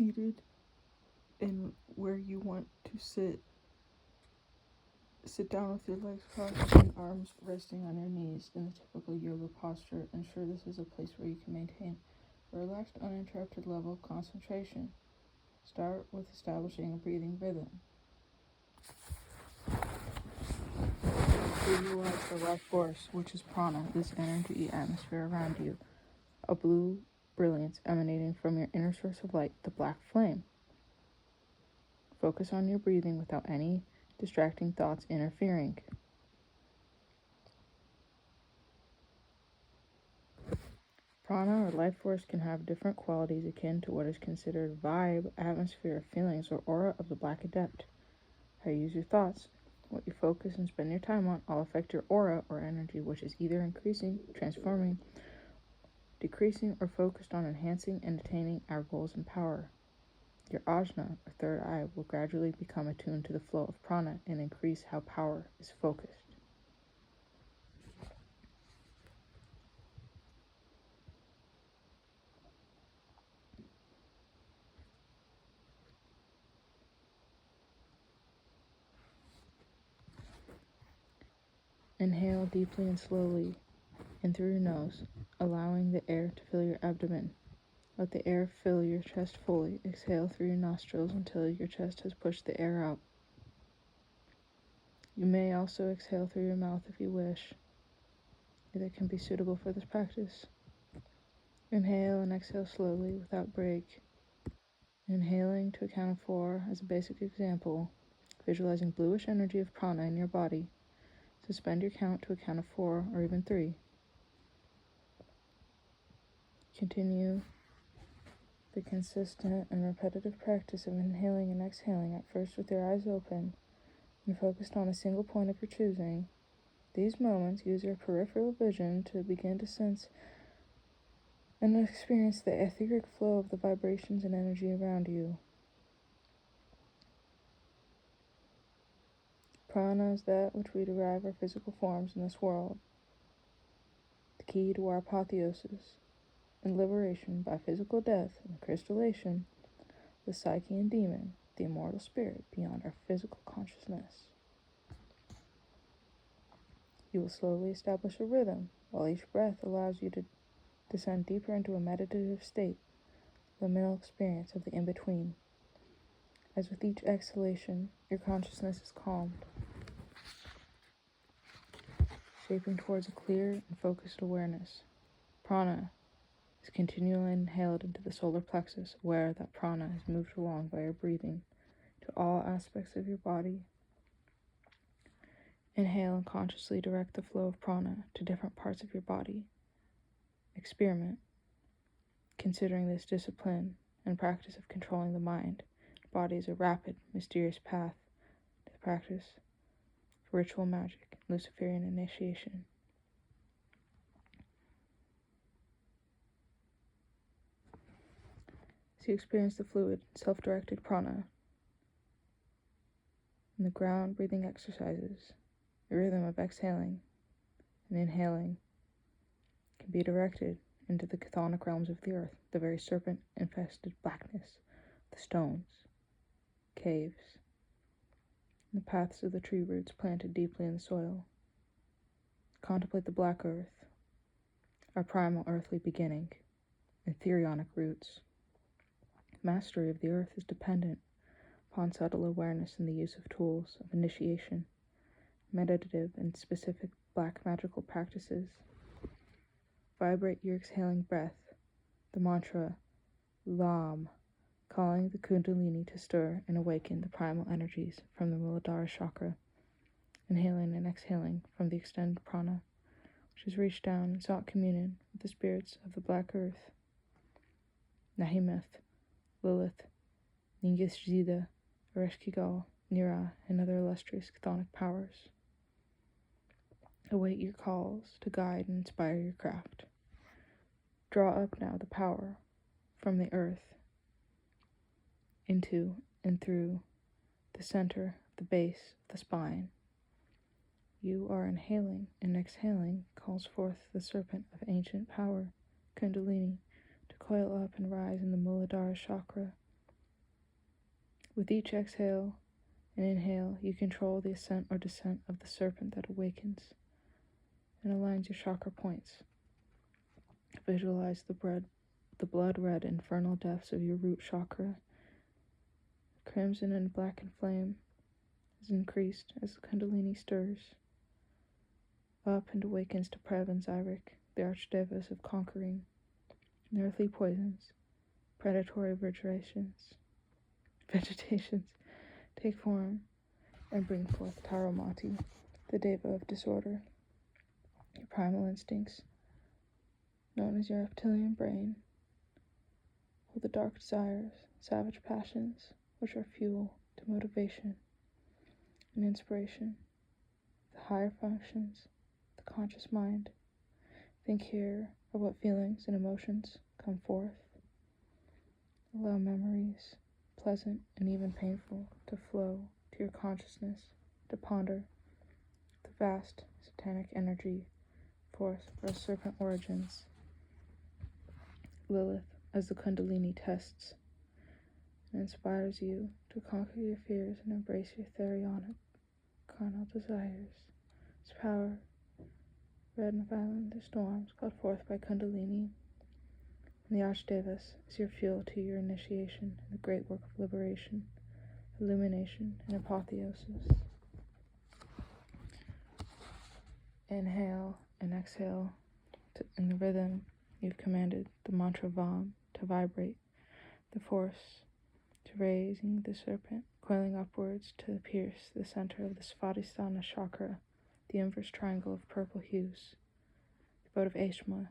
seated and where you want to sit. Sit down with your legs crossed and arms resting on your knees in the typical yoga posture. Ensure this is a place where you can maintain a relaxed, uninterrupted level of concentration. Start with establishing a breathing rhythm. Visualize the life force, which is prana, this energy atmosphere around you, a blue brilliance emanating from your inner source of light, the black flame. Focus on your breathing without any distracting thoughts interfering. Prana or life force can have different qualities akin to what is considered vibe, atmosphere, feelings, or aura of the Black Adept. How you use your thoughts, what you focus and spend your time on, all affect your aura or energy, which is either increasing, transforming, decreasing, or focused on enhancing and attaining our goals and power. Your ajna, or third eye, will gradually become attuned to the flow of prana and increase how power is focused. Inhale deeply and slowly in through your nose, allowing the air to fill your abdomen. Let the air fill your chest fully. Exhale through your nostrils until your chest has pushed the air out. You may also exhale through your mouth if you wish. Either can be suitable for this practice. Inhale and exhale slowly without break. Inhaling to a count of 4 as a basic example, visualizing bluish energy of prana in your body. Suspend your count to a count of 4 or even 3. Continue the consistent and repetitive practice of inhaling and exhaling, at first with your eyes open and focused on a single point of your choosing. These moments, use your peripheral vision to begin to sense and experience the etheric flow of the vibrations and energy around you. Prana is that which we derive our physical forms in this world, the key to our apotheosis and liberation by physical death and crystallization, the psyche and demon, the immortal spirit beyond our physical consciousness. You will slowly establish a rhythm, while each breath allows you to descend deeper into a meditative state, the liminal experience of the in-between. As with each exhalation, your consciousness is calmed, shaping towards a clear and focused awareness. Prana is continually inhaled into the solar plexus, aware that prana is moved along by your breathing to all aspects of your body. Inhale and consciously direct the flow of prana to different parts of your body. Experiment, considering this discipline and practice of controlling the mind. Body is a rapid, mysterious path to practice ritual magic, Luciferian initiation. So you experience the fluid, self-directed prana and the ground breathing exercises. The rhythm of exhaling and inhaling can be directed into the chthonic realms of the earth, the very serpent-infested blackness, the stones, caves, and the paths of the tree roots planted deeply in the soil. Contemplate the black earth, our primal earthly beginning, and etherionic roots. Mastery of the earth is dependent upon subtle awareness and the use of tools of initiation, meditative and specific black magical practices. Vibrate your exhaling breath, the mantra Lam, calling the Kundalini to stir and awaken the primal energies from the Muladhara chakra. Inhaling and exhaling from the extended prana, which has reached down and sought communion with the spirits of the black earth. Nahimeth, Lilith, Ningishzida, Ereshkigal, Nira, and other illustrious chthonic powers. Await your calls to guide and inspire your craft. Draw up now the power from the earth into and through the center, the base, the spine. You are inhaling, and exhaling calls forth the serpent of ancient power, Kundalini, to coil up and rise in the Muladhara chakra, With each exhale and inhale, you control the ascent or descent of the serpent that awakens and aligns your chakra points. Visualize the blood-red infernal depths of your root chakra. Crimson and blackened flame is increased as the Kundalini stirs up and awakens to Prev and Zyric, the archdevas of conquering earthly poisons. Predatory vegetations take form and bring forth Taramati, the deva of disorder. Your primal instincts, known as your reptilian brain, hold the dark desires, savage passions, which are fuel to motivation and inspiration. The higher functions, the conscious mind. Think here of what feelings and emotions come forth. Allow memories, pleasant and even painful, to flow to your consciousness, to ponder the vast satanic energy force for serpent origins. Lilith, as the Kundalini tests and inspires you to conquer your fears and embrace your therionic carnal desires. Its power, red and violent as storms called forth by Kundalini, and the Archdevas is your fuel to your initiation in the great work of liberation, illumination, and apotheosis. Inhale and exhale in the rhythm you've commanded the mantra Vam to vibrate, the force to raising the serpent, coiling upwards to pierce the center of the Svadhisthana chakra, the inverse triangle of purple hues, the boat of Ashma,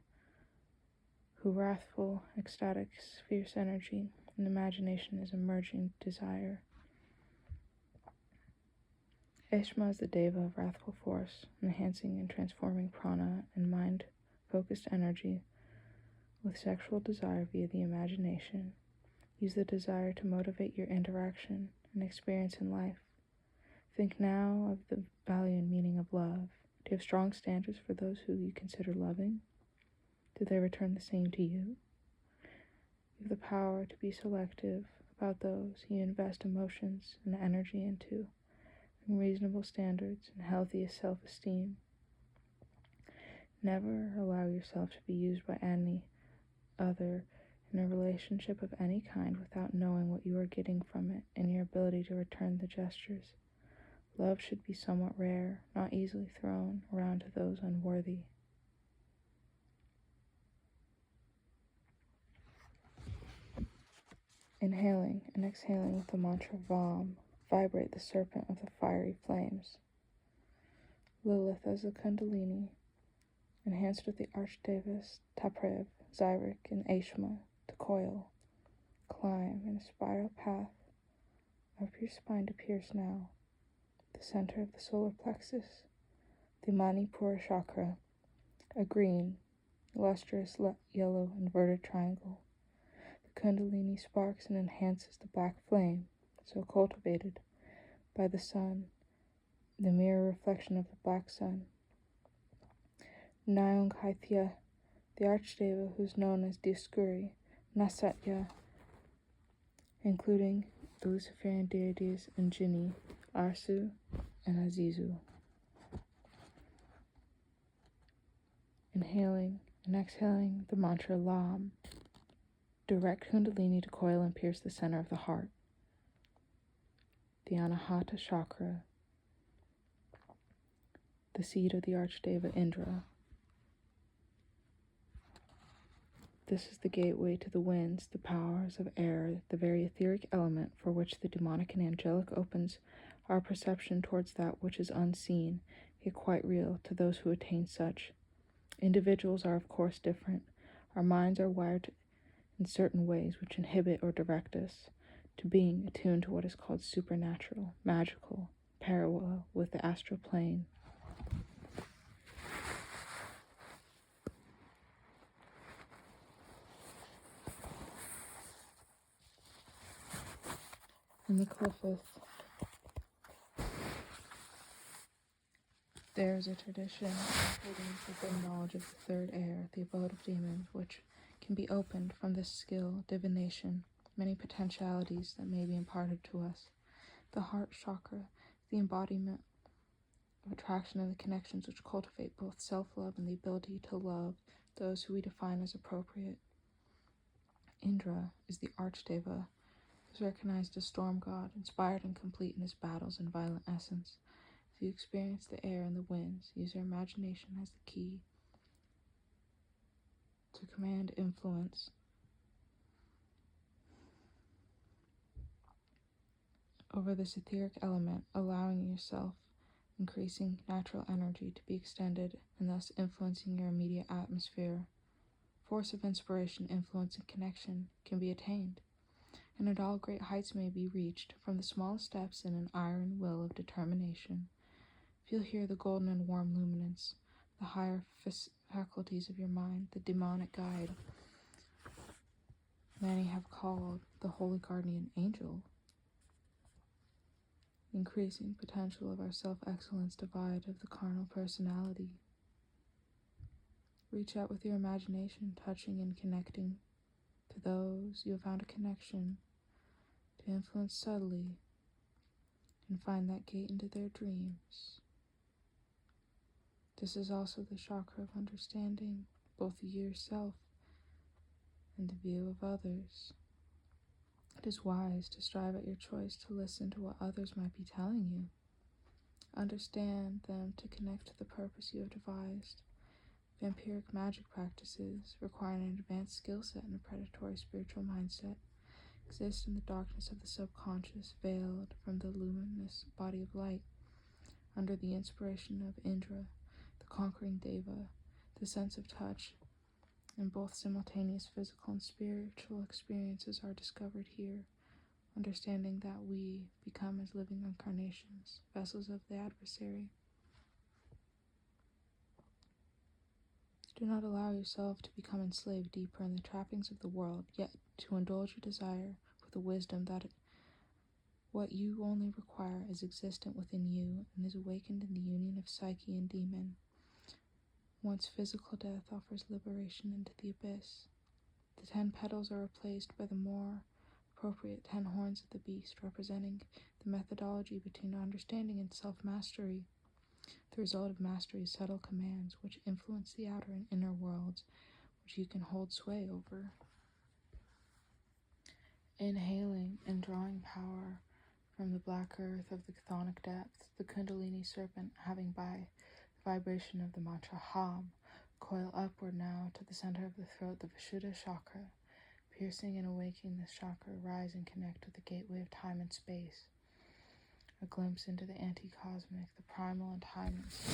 who wrathful, ecstatic, fierce energy and imagination is emerging desire. Ashma is the deva of wrathful force, enhancing and transforming prana and mind-focused energy with sexual desire via the imagination. Use the desire to motivate your interaction and experience in life. Think now of the value and meaning of love. Do you have strong standards for those who you consider loving? Do they return the same to you? You have the power to be selective about those you invest emotions and energy into, and reasonable standards and healthiest self-esteem. Never allow yourself to be used by any other in a relationship of any kind without knowing what you are getting from it and your ability to return the gestures. Love should be somewhat rare, not easily thrown around to those unworthy. Inhaling and exhaling with the mantra Vam, vibrate the serpent of the fiery flames. Lilith as the Kundalini, enhanced with the archdevas Taprev, Zyric, and Ashma, to coil, climb in a spiral path up your spine to pierce now the center of the solar plexus, the Manipura chakra, a green, lustrous yellow inverted triangle. The Kundalini sparks and enhances the black flame, so cultivated by the sun, the mirror reflection of the black sun. Nyonghaithya, the archdeva who's known as Dioscuri, Nasatya, including the Luciferian deities and Jinni, Arsu and Azizu. Inhaling and exhaling the mantra Lam, direct Kundalini to coil and pierce the center of the heart, the Anahata chakra, the seat of the archdeva Indra. This is the gateway to the winds, the powers of air, the very etheric element for which the demonic and angelic opens our perception towards that which is unseen, yet quite real to those who attain such. Individuals are of course different. Our minds are wired in certain ways which inhibit or direct us to being attuned to what is called supernatural, magical, parallel with the astral plane. In the Cliffith, there is a tradition including the knowledge of the third air, the abode of demons, which can be opened from this skill, divination, many potentialities that may be imparted to us. The heart chakra, the embodiment of attraction and the connections which cultivate both self-love and the ability to love those who we define as appropriate. Indra is the archdeva, who is recognized as storm god, inspired and complete in his battles and violent essence. If you experience the air and the winds, use your imagination as the key to command influence over this etheric element, allowing yourself increasing natural energy to be extended and thus influencing your immediate atmosphere. Force of inspiration, influence, and connection can be attained, and at all great heights may be reached from the smallest steps in an iron will of determination. Feel here the golden and warm luminance, the higher faculties of your mind, the demonic guide many have called the holy guardian angel, increasing potential of our self-excellence divide of the carnal personality. Reach out with your imagination, touching and connecting to those you have found a connection to influence subtly and find that gate into their dreams. This is also the chakra of understanding both yourself and the view of others. It is wise to strive at your choice to listen to what others might be telling you. Understand them to connect to the purpose you have devised. Vampiric magic practices, requiring an advanced skill set and a predatory spiritual mindset, exist in the darkness of the subconscious, veiled from the luminous body of light. Under the inspiration of Indra, the conquering deva, the sense of touch, and both simultaneous physical and spiritual experiences are discovered here, understanding that we become as living incarnations, vessels of the adversary. Do not allow yourself to become enslaved deeper in the trappings of the world, yet to indulge your desire with the wisdom that what you only require is existent within you and is awakened in the union of psyche and demon. Once physical death offers liberation into the abyss, the 10 petals are replaced by the more appropriate 10 horns of the beast, representing the methodology between understanding and self-mastery. The result of mastery is subtle commands which influence the outer and inner worlds, which you can hold sway over. Inhaling and drawing power from the black earth of the chthonic depths, the Kundalini serpent, having by the vibration of the mantra Ham, coil upward now to the center of the throat, the Vishuddha chakra. Piercing and awakening this chakra, rise and connect with the gateway of time and space. A glimpse into the anti-cosmic, the primal and timeless,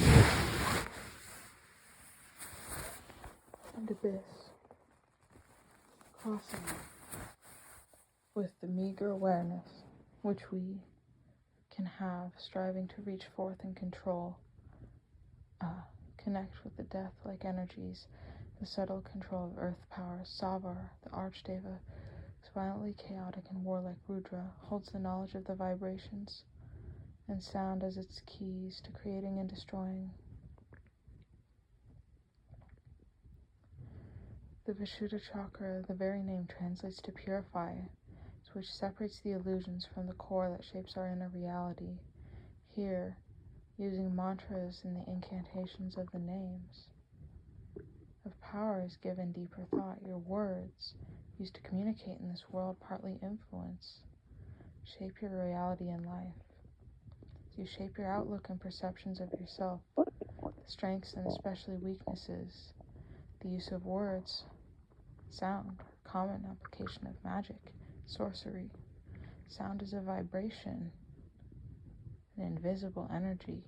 and abyss, crossing with the meager awareness which we can have, striving to reach forth and control, connect with the death-like energies, the subtle control of earth power. Savar, the archdeva, is violently chaotic and warlike. Rudra holds the knowledge of the vibrations and sound as its keys to creating and destroying. The Vishuddha chakra, the very name translates to purify, which separates the illusions from the core that shapes our inner reality. Here, using mantras and the incantations of the names of power is given deeper thought. Your words, used to communicate in this world, partly influence, shape your reality in life. You shape your outlook and perceptions of yourself, the strengths and especially weaknesses, the use of words, sound, common application of magic, sorcery. Sound is a vibration, an invisible energy.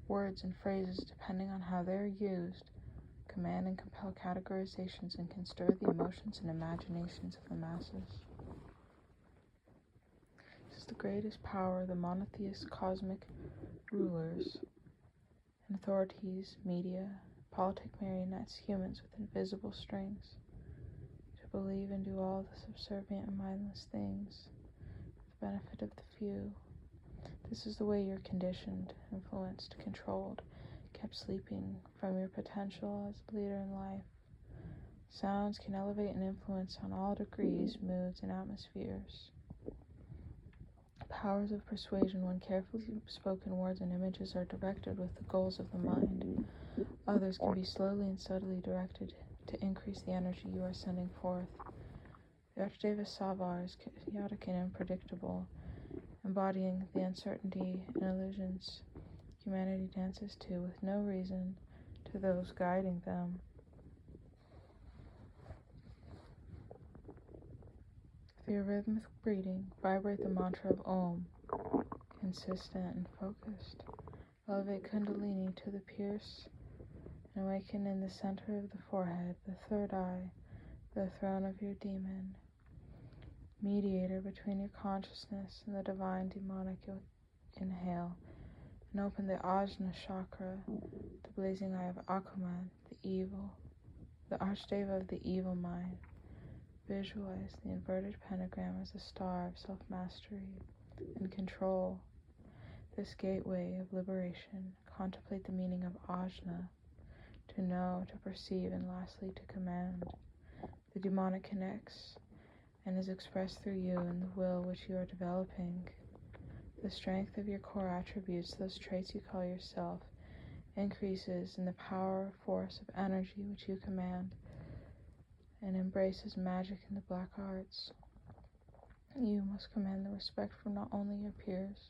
Words and phrases, depending on how they're used, command and compel categorizations and can stir the emotions and imaginations of the masses. This is the greatest power the monotheist cosmic rulers and authorities, media, politic marionettes, humans with invisible strings, to believe and do all the subservient and mindless things for the benefit of the few. This is the way you're conditioned, influenced, controlled, kept sleeping from your potential as a leader in life. Sounds can elevate and influence on all degrees, moods, and atmospheres. Powers of persuasion, when carefully spoken words and images are directed with the goals of the mind. Others can be slowly and subtly directed to increase the energy you are sending forth. The Archdeva Savar is chaotic and unpredictable, embodying the uncertainty and illusions humanity dances to with no reason to those guiding them. Through your rhythmic breathing, vibrate the mantra of Om, consistent and focused. Elevate Kundalini to the pierce and awaken in the center of the forehead, the third eye, the throne of your demon. Mediator between your consciousness and the divine demonic, you'll inhale and open the Ajna chakra, the blazing eye of Akuman, the Archdeva of the evil mind. Visualize the inverted pentagram as a star of self-mastery and control. This gateway of liberation, contemplate the meaning of Ajna, to know, to perceive, and lastly to command. The demonic connects and is expressed through you in the will which you are developing. The strength of your core attributes, those traits you call yourself, increases in the power, force of energy which you command, and embraces magic in the black arts. You must command the respect from not only your peers,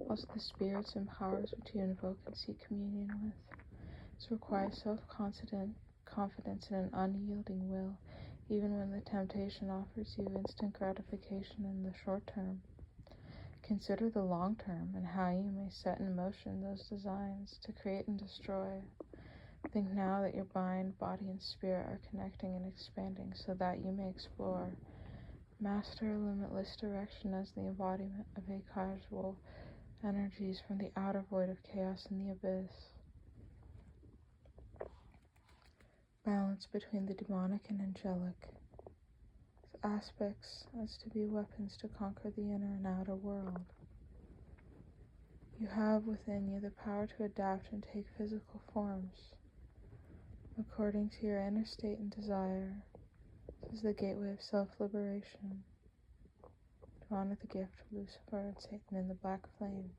also the spirits and powers which you invoke and seek communion with. This requires self-confidence and an unyielding will, even when the temptation offers you instant gratification in the short term. Consider the long term and how you may set in motion those designs to create and destroy. Think now that your mind, body, and spirit are connecting and expanding so that you may explore. Master limitless direction as the embodiment of acausal energies from the outer void of chaos and the abyss. Balance between the demonic and angelic. Aspects as to be weapons to conquer the inner and outer world. You have within you the power to adapt and take physical forms according to your inner state and desire. This is the gateway of self-liberation. To honor the gift of Lucifer and Satan in the black flame.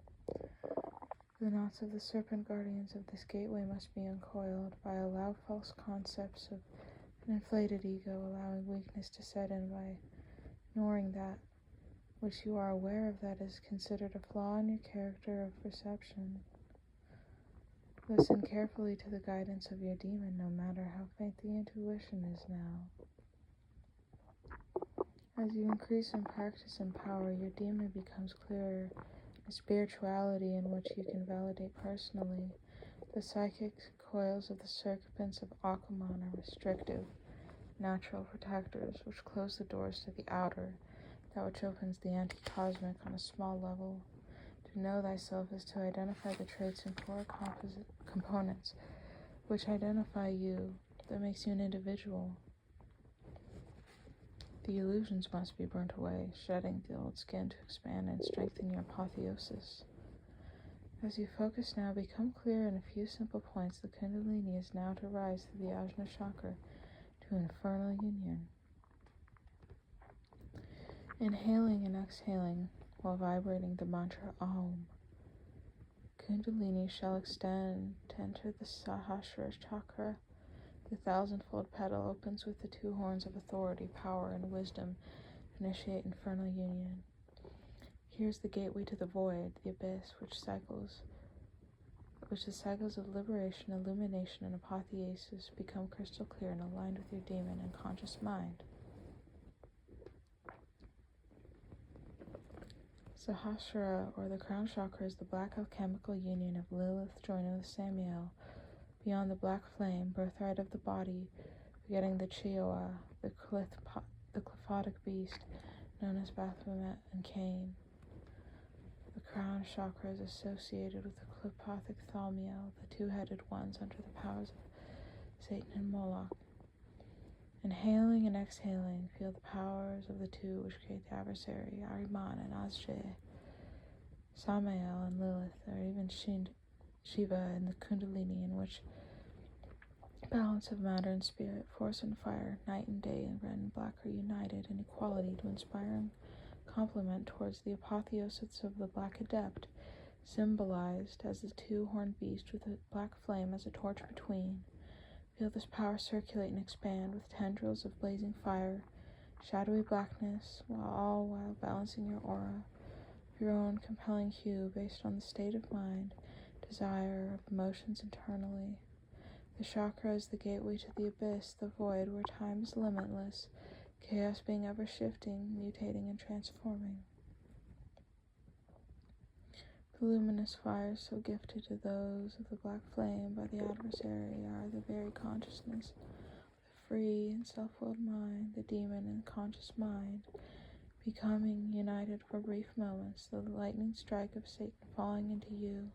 The knots of the serpent guardians of this gateway must be uncoiled by allow false concepts of an inflated ego, allowing weakness to set in by ignoring that which you are aware of that is considered a flaw in your character of perception. Listen carefully to the guidance of your demon, no matter how faint the intuition is now. As you increase in practice and power, your demon becomes clearer. A spirituality in which you can validate personally. The psychic coils of the serpents of Akuman are restrictive, natural protectors which close the doors to the outer, that which opens the anti-cosmic on a small level. To know thyself is to identify the traits and core components which identify you, that makes you an individual. The illusions must be burnt away, shedding the old skin to expand and strengthen your apotheosis. As you focus now, become clear in a few simple points. The Kundalini is now to rise through the Ajna chakra to infernal union. Inhaling and exhaling while vibrating the mantra Om. Kundalini shall extend to enter the Sahasrara chakra. The thousandfold petal opens with the two horns of authority, power, and wisdom to initiate infernal union. Here's the gateway to the void, the abyss, which the cycles of liberation, illumination, and apotheosis become crystal clear and aligned with your demon and conscious mind. Sahasrara, or the crown chakra, is the black alchemical union of Lilith joining with Samael. Beyond the black flame, birthright of the body, begetting the Chioa, the qliphothic beast, known as Baphomet and Cain. The crown chakra is associated with the qliphothic Thaumiel, the two-headed ones under the powers of Satan and Moloch. Inhaling and exhaling, feel the powers of the two which create the adversary, Ahriman and Asje, Samael and Lilith, or even Shiva and the Kundalini, in which Balance of matter and spirit, force and fire, night and day, and red and black are united in equality to inspiring complement towards the apotheosis of the Black Adept, symbolized as the two-horned beast with a black flame as a torch between. Feel this power circulate and expand with tendrils of blazing fire, shadowy blackness, while balancing your aura, your own compelling hue based on the state of mind, desire, of emotions internally. The chakra is the gateway to the abyss, the void where time is limitless, chaos being ever shifting, mutating, and transforming. The luminous fires so gifted to those of the black flame by the adversary are the very consciousness, the free and self-willed mind, the demon and conscious mind, becoming united for brief moments, the lightning strike of Satan falling into you,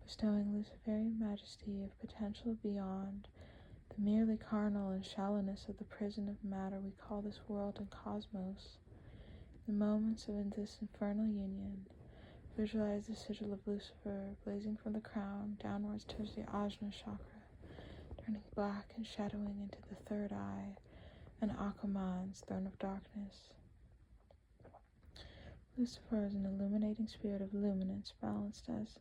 bestowing Luciferian majesty of potential beyond the merely carnal and shallowness of the prison of matter we call this world and cosmos. The moments of this infernal union, visualize the sigil of Lucifer blazing from the crown downwards towards the Ajna chakra, turning black and shadowing into the third eye, and Akuman's throne of darkness. Lucifer is an illuminating spirit of luminance, balanced as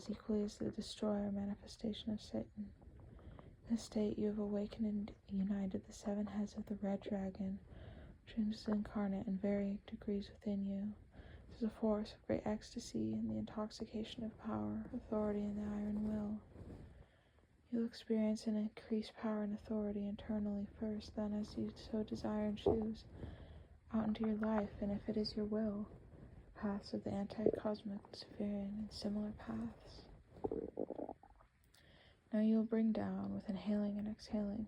equally as the destroyer manifestation of Satan. In this state you have awakened and united the 7 heads of the red dragon, which is incarnate in varying degrees within you. It is a force of great ecstasy and the intoxication of power, authority, and the iron will. You'll experience an increased power and authority internally first, then as you so desire and choose, out into your life, and if it is your will, paths of the anti-cosmic, Luciferian, and similar paths. Now you'll bring down, with inhaling and exhaling,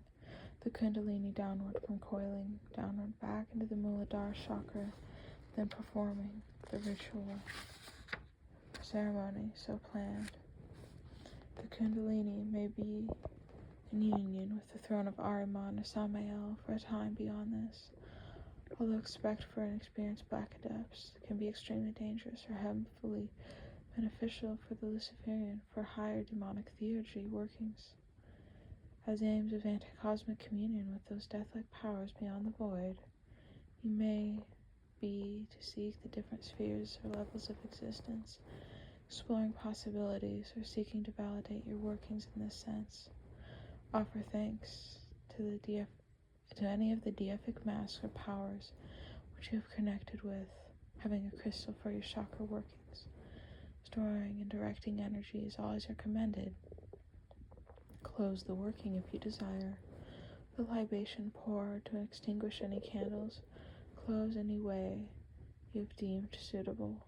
the Kundalini downward from coiling downward back into the Muladhara chakra, then performing the ritual ceremony so planned. The Kundalini may be in union with the throne of Ahriman or Samael for a time beyond this, although expect for inexperienced black adepts can be extremely dangerous or heavily beneficial for the Luciferian for higher demonic theurgy workings. As aims of anti-cosmic communion with those death-like powers beyond the void, you may be to seek the different spheres or levels of existence, exploring possibilities or seeking to validate your workings in this sense. Offer thanks to any of the deific masks or powers which you have connected with, having a crystal for your chakra workings. Storing and directing energy is always recommended. Close the working if you desire. The libation pour to extinguish any candles. Close any way you have deemed suitable.